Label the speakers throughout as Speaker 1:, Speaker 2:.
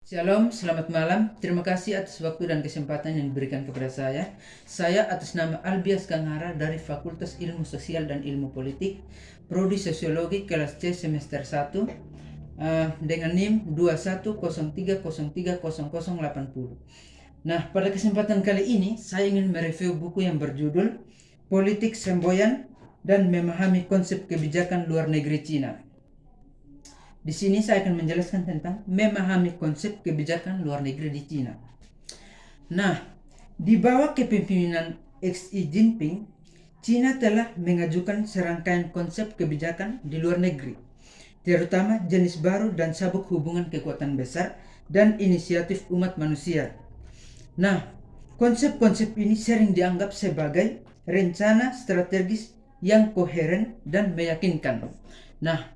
Speaker 1: Shalom, selamat malam. Terima kasih atas waktu dan kesempatan yang diberikan kepada saya. Saya atas nama Albias Ganghara dari Fakultas Ilmu Sosial dan Ilmu Politik, Prodi Sosiologi kelas C semester 1 dengan NIM 2103030080. Nah, pada kesempatan kali ini saya ingin mereview buku yang berjudul Politik Semboyan dan Memahami Konsep Kebijakan Luar Negeri Cina. Di sini saya akan menjelaskan tentang memahami konsep kebijakan luar negeri di Cina. Nah, di bawah kepemimpinan Xi Jinping, Cina telah mengajukan serangkaian konsep kebijakan di luar negeri, terutama jenis baru dan sabuk hubungan kekuatan besar dan inisiatif umat manusia. Nah, konsep-konsep ini sering dianggap sebagai rencana strategis yang koheren dan meyakinkan. Nah,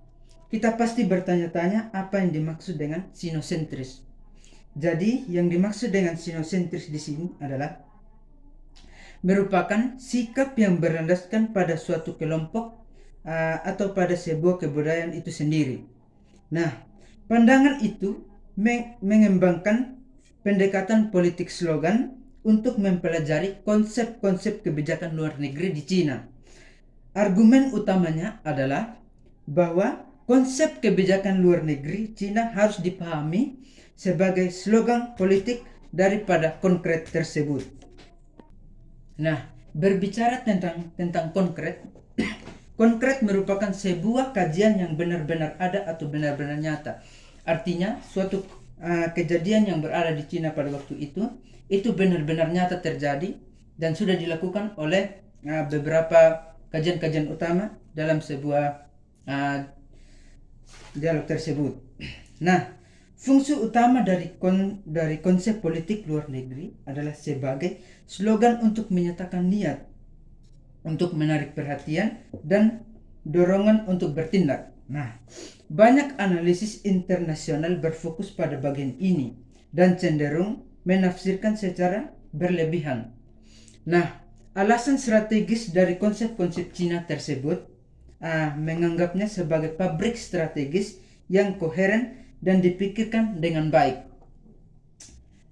Speaker 1: kita pasti bertanya-tanya apa yang dimaksud dengan sinocentris. Jadi, yang dimaksud dengan sinocentris di sini adalah merupakan sikap yang berlandaskan pada suatu kelompok atau pada sebuah kebudayaan itu sendiri. Nah, pandangan itu mengembangkan pendekatan politik slogan untuk mempelajari konsep-konsep kebijakan luar negeri di Cina. Argumen utamanya adalah bahwa konsep kebijakan luar negeri Cina harus dipahami sebagai slogan politik daripada konkret tersebut. Nah, berbicara tentang konkret, konkret merupakan sebuah kajian yang benar-benar ada atau benar-benar nyata. Artinya, suatu kejadian yang berada di Cina pada waktu itu benar-benar nyata terjadi dan sudah dilakukan oleh beberapa kajian-kajian utama dalam sebuah dialog tersebut. Nah, fungsi utama dari konsep politik luar negeri adalah sebagai slogan untuk menyatakan niat, untuk menarik perhatian, dan dorongan untuk bertindak. Nah, banyak analisis internasional berfokus pada bagian ini dan cenderung menafsirkan secara berlebihan. Nah, alasan strategis dari konsep-konsep Cina tersebut menganggapnya sebagai pabrik strategis yang koheren dan dipikirkan dengan baik.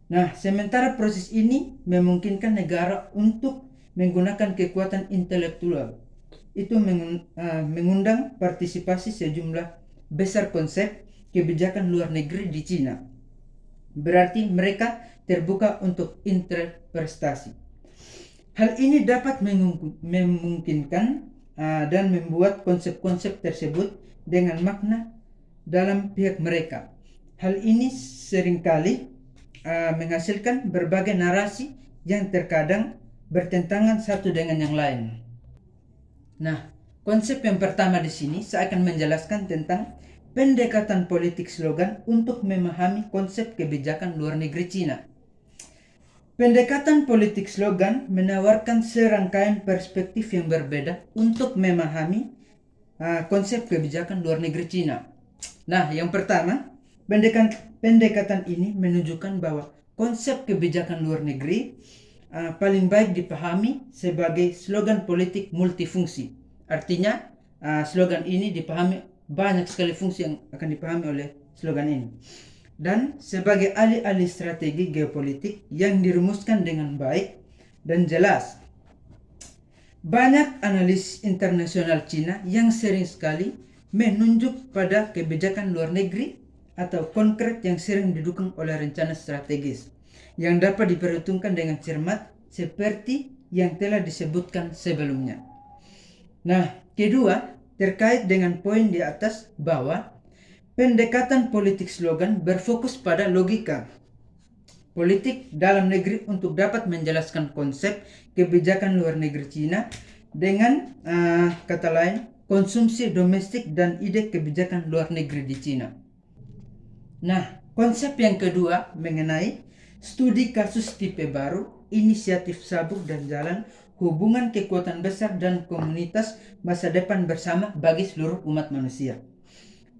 Speaker 1: Nah, sementara proses ini memungkinkan negara untuk menggunakan kekuatan intelektual, itu mengundang partisipasi sejumlah besar konsep kebijakan luar negeri di Cina. Berarti mereka terbuka untuk interpretasi. Hal ini dapat memungkinkan dan membuat konsep-konsep tersebut dengan makna dalam pihak mereka. Hal ini seringkali menghasilkan berbagai narasi yang terkadang bertentangan satu dengan yang lain. Nah, konsep yang pertama di sini saya akan menjelaskan tentang pendekatan politik slogan untuk memahami konsep kebijakan luar negeri Cina. Pendekatan politik slogan menawarkan serangkaian perspektif yang berbeda untuk memahami konsep kebijakan luar negeri Cina. Nah, yang pertama, pendekatan ini menunjukkan bahwa konsep kebijakan luar negeri paling baik dipahami sebagai slogan politik multifungsi. Artinya, slogan ini dipahami banyak sekali fungsi yang akan dipahami oleh slogan ini. Dan sebagai alih-alih strategi geopolitik yang dirumuskan dengan baik dan jelas. Banyak analis internasional Cina yang sering sekali menunjuk pada kebijakan luar negeri atau konkret yang sering didukung oleh rencana strategis yang dapat diperhitungkan dengan cermat seperti yang telah disebutkan sebelumnya. Nah, kedua, terkait dengan poin di atas bahwa pendekatan politik slogan berfokus pada logika politik dalam negeri untuk dapat menjelaskan konsep kebijakan luar negeri Cina dengan kata lain konsumsi domestik dan ide kebijakan luar negeri di Cina. Nah, konsep yang kedua mengenai studi kasus tipe baru, inisiatif sabuk dan jalan, hubungan kekuatan besar dan komunitas masa depan bersama bagi seluruh umat manusia.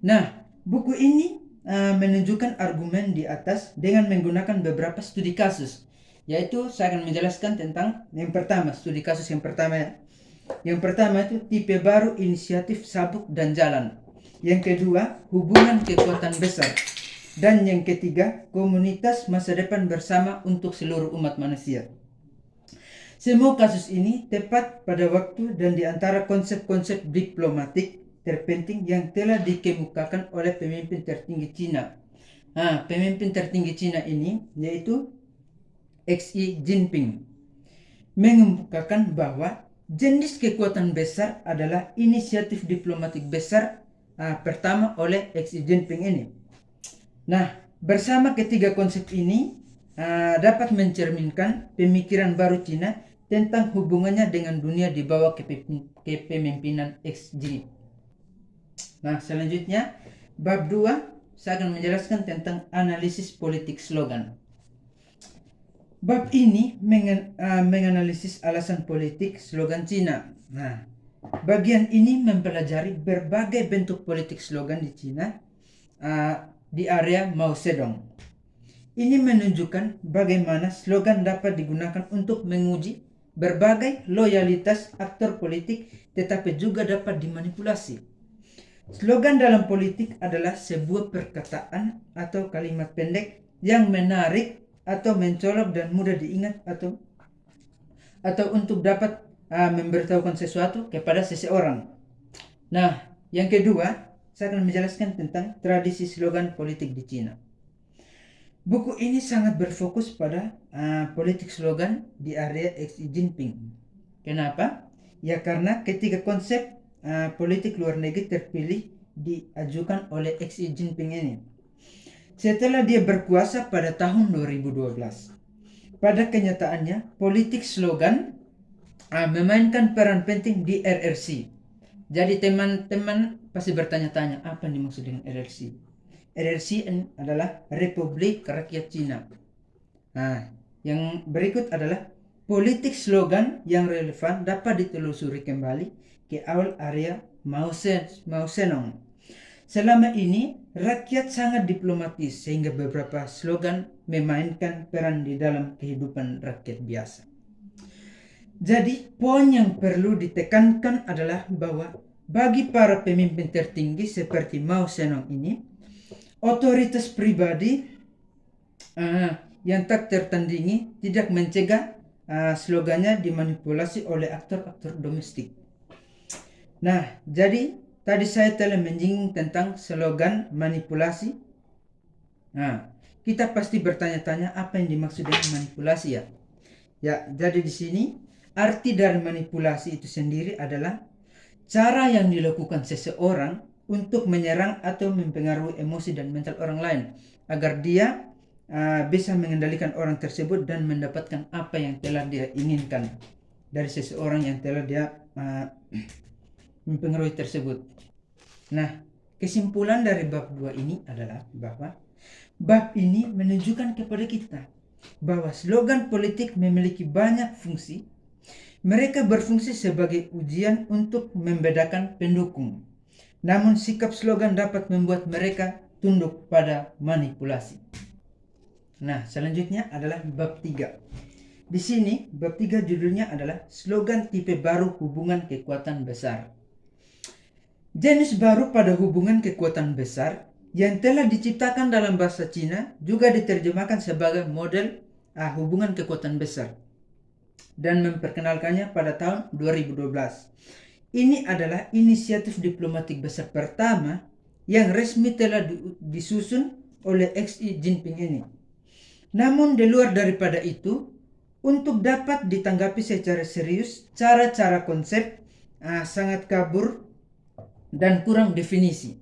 Speaker 1: Nah, buku ini menunjukkan argumen di atas dengan menggunakan beberapa studi kasus. Yaitu saya akan menjelaskan tentang yang pertama, studi kasus yang pertama ya. Yang pertama itu tipe baru, inisiatif sabuk dan jalan. Yang kedua, hubungan kekuatan besar. Dan yang ketiga, komunitas masa depan bersama untuk seluruh umat manusia. Semua kasus ini tepat pada waktu dan di antara konsep-konsep diplomatik terpenting yang telah dikemukakan oleh pemimpin tertinggi Cina. Pemimpin tertinggi Cina ini yaitu Xi Jinping mengemukakan bahwa jenis kekuatan besar adalah inisiatif diplomatik besar pertama oleh Xi Jinping ini. Nah, bersama ketiga konsep ini dapat mencerminkan pemikiran baru Cina tentang hubungannya dengan dunia di bawah kepemimpinan Xi. Nah, selanjutnya bab 2 saya akan menjelaskan tentang analisis politik slogan. Bab ini menganalisis alasan politik slogan Cina. Nah, bagian ini mempelajari berbagai bentuk politik slogan di Cina di area Mao Zedong. Ini menunjukkan bagaimana slogan dapat digunakan untuk menguji berbagai loyalitas aktor politik, tetapi juga dapat dimanipulasi. Slogan dalam politik adalah sebuah perkataan atau kalimat pendek yang menarik atau mencolok dan mudah diingat atau untuk dapat memberitahukan sesuatu kepada seseorang. Nah, yang kedua, saya akan menjelaskan tentang tradisi slogan politik di Cina. Buku ini sangat berfokus pada politik slogan di area Xi Jinping. Kenapa? Ya karena ketiga konsep politik luar negeri terpilih diajukan oleh Xi Jinping ini setelah dia berkuasa pada tahun 2012. Pada kenyataannya, politik slogan memainkan peran penting di RRC. Jadi teman-teman pasti bertanya-tanya, apa yang dimaksud dengan RRC? RRC adalah Republik Rakyat Cina. Nah, yang berikut adalah politik slogan yang relevan dapat ditelusuri kembali ke awal area Mao Zedong. Selama ini, rakyat sangat diplomatis sehingga beberapa slogan memainkan peran di dalam kehidupan rakyat biasa. Jadi, poin yang perlu ditekankan adalah bahwa bagi para pemimpin tertinggi seperti Mao Zedong ini, otoritas pribadi yang tak tertandingi tidak mencegah slogannya dimanipulasi oleh aktor-aktor domestik. Nah, jadi tadi saya telah menyinggung tentang slogan manipulasi. Nah, kita pasti bertanya-tanya apa yang dimaksud dengan manipulasi ya? Ya, jadi di sini arti dari manipulasi itu sendiri adalah cara yang dilakukan seseorang untuk menyerang atau mempengaruhi emosi dan mental orang lain agar dia bisa mengendalikan orang tersebut dan mendapatkan apa yang telah dia inginkan dari seseorang yang telah dia mempengaruhi tersebut. Nah, kesimpulan dari bab 2 ini adalah bahwa bab ini menunjukkan kepada kita bahwa slogan politik memiliki banyak fungsi. Mereka berfungsi sebagai ujian untuk membedakan pendukung. Namun sikap slogan dapat membuat mereka tunduk pada manipulasi. Nah, selanjutnya adalah bab 3. Di sini bab 3 judulnya adalah slogan tipe baru hubungan kekuatan besar. Jenis baru pada hubungan kekuatan besar yang telah diciptakan dalam bahasa Cina juga diterjemahkan sebagai model hubungan kekuatan besar dan memperkenalkannya pada tahun 2012. Ini adalah inisiatif diplomatik besar pertama yang resmi telah disusun oleh Xi Jinping ini. Namun di luar daripada itu, untuk dapat ditanggapi secara serius, cara-cara konsep sangat kabur dan kurang definisi.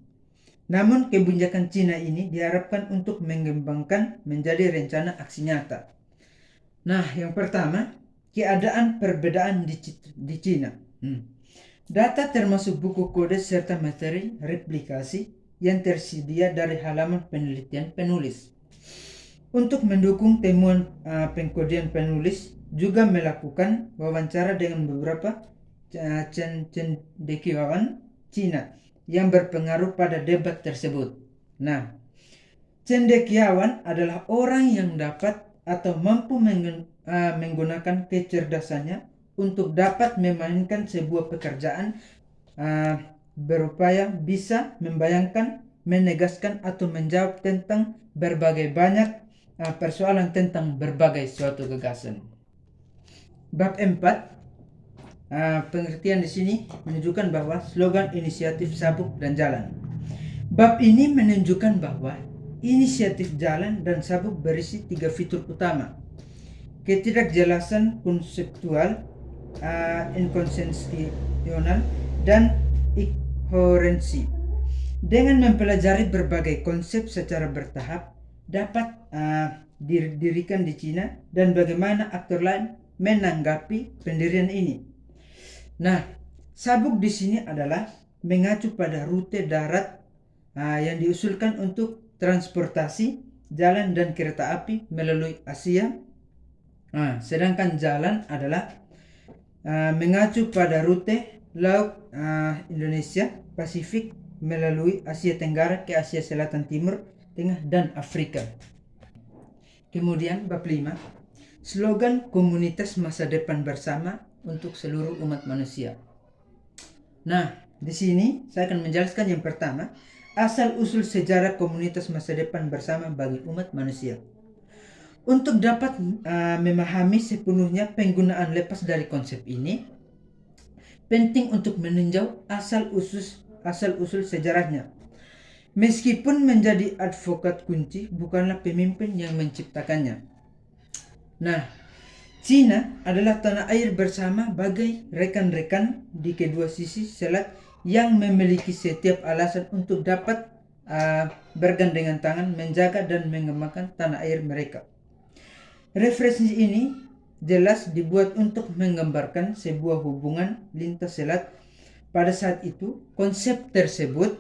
Speaker 1: Namun kebijakan Cina ini diharapkan untuk mengembangkan menjadi rencana aksi nyata. Nah, yang pertama, keadaan perbedaan di Cina. Data termasuk buku kode serta materi replikasi yang tersedia dari halaman penelitian penulis. Untuk mendukung temuan pengkodean penulis, juga melakukan wawancara dengan beberapa cendekiawan Cina yang berpengaruh pada debat tersebut. Nah, cendekiawan adalah orang yang dapat atau mampu menggunakan kecerdasannya untuk dapat memainkan sebuah pekerjaan, berupaya bisa membayangkan menegaskan atau menjawab tentang berbagai banyak persoalan tentang berbagai suatu gagasan. Bab 4, pengertian di sini menunjukkan bahwa slogan inisiatif sabuk dan jalan. Bab ini menunjukkan bahwa inisiatif jalan dan sabuk berisi 3 fitur utama: ketidakjelasan konseptual, inkonsistensional, dan inkoherensi. Dengan mempelajari berbagai konsep secara bertahap dapat didirikan di Cina dan bagaimana aktor lain menanggapi pendirian ini. Nah, sabuk di sini adalah mengacu pada rute darat yang diusulkan untuk transportasi jalan dan kereta api melalui Asia. Sedangkan jalan adalah mengacu pada rute laut Indonesia Pasifik melalui Asia Tenggara ke Asia Selatan, Timur Tengah, dan Afrika. Kemudian bab 5, slogan komunitas masa depan bersama untuk seluruh umat manusia. Nah, di sini saya akan menjelaskan yang pertama, asal-usul sejarah komunitas masa depan bersama bagi umat manusia. Untuk dapat memahami sepenuhnya penggunaan lepas dari konsep ini, penting untuk meninjau asal-usul sejarahnya. Meskipun menjadi advokat kunci, bukanlah pemimpin yang menciptakannya. Nah, Cina adalah tanah air bersama bagai rekan-rekan di kedua sisi selat yang memiliki setiap alasan untuk dapat bergandengan tangan menjaga dan mengembangkan tanah air mereka. Referensi ini jelas dibuat untuk menggambarkan sebuah hubungan lintas selat. Pada saat itu, konsep tersebut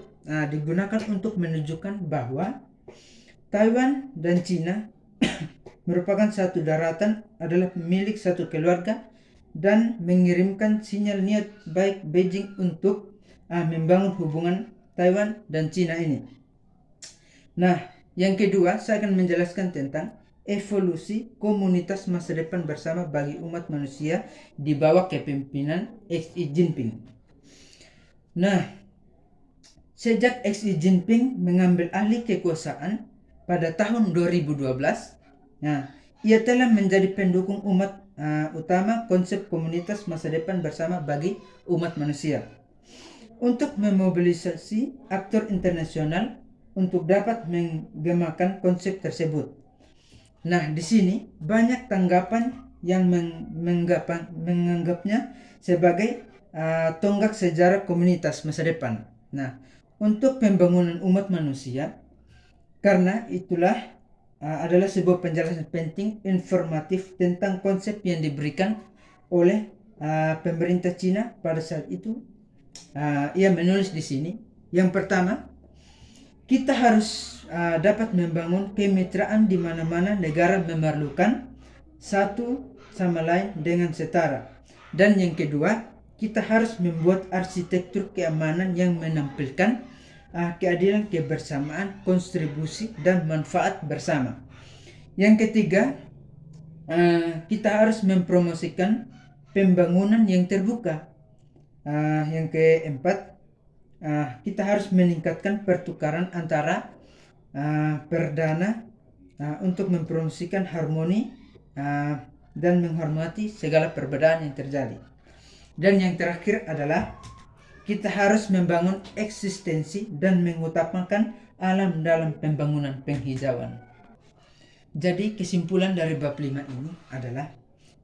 Speaker 1: digunakan untuk menunjukkan bahwa Taiwan dan Cina merupakan satu daratan, adalah milik satu keluarga, dan mengirimkan sinyal niat baik Beijing untuk membangun hubungan Taiwan dan Cina ini. Nah, yang kedua, saya akan menjelaskan tentang evolusi komunitas masa depan bersama bagi umat manusia di bawah kepemimpinan Xi Jinping. Nah, sejak Xi Jinping mengambil alih kekuasaan pada tahun 2012, ia telah menjadi pendukung utama konsep komunitas masa depan bersama bagi umat manusia untuk memobilisasi aktor internasional untuk dapat menggemakan konsep tersebut. Nah, di sini banyak tanggapan yang menganggapnya sebagai tonggak sejarah komunitas masa depan. Nah, untuk pembangunan umat manusia, karena itulah adalah sebuah penjelasan penting informatif tentang konsep yang diberikan oleh pemerintah Cina pada saat itu. Ia menulis di sini, yang pertama, kita harus dapat membangun kemitraan di mana-mana negara memerlukan satu sama lain dengan setara. Dan yang kedua, kita harus membuat arsitektur keamanan yang menampilkan keadilan, kebersamaan, kontribusi, dan manfaat bersama. Yang ketiga, kita harus mempromosikan pembangunan yang terbuka. Yang keempat, kita harus meningkatkan pertukaran antara perdana untuk mempromosikan harmoni dan menghormati segala perbedaan yang terjadi. Dan yang terakhir adalah kita harus membangun eksistensi dan mengutamakan alam dalam pembangunan penghijauan. Jadi kesimpulan dari bab 5 ini adalah,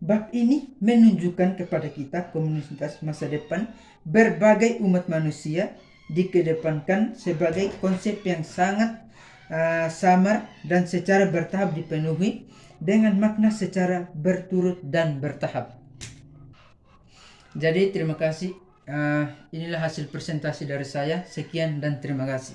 Speaker 1: bab ini menunjukkan kepada kita komunitas masa depan berbagai umat manusia dikedepankan sebagai konsep yang sangat samar dan secara bertahap dipenuhi dengan makna secara berturut dan bertahap. Jadi terima kasih. Inilah hasil presentasi dari saya. Sekian dan terima kasih.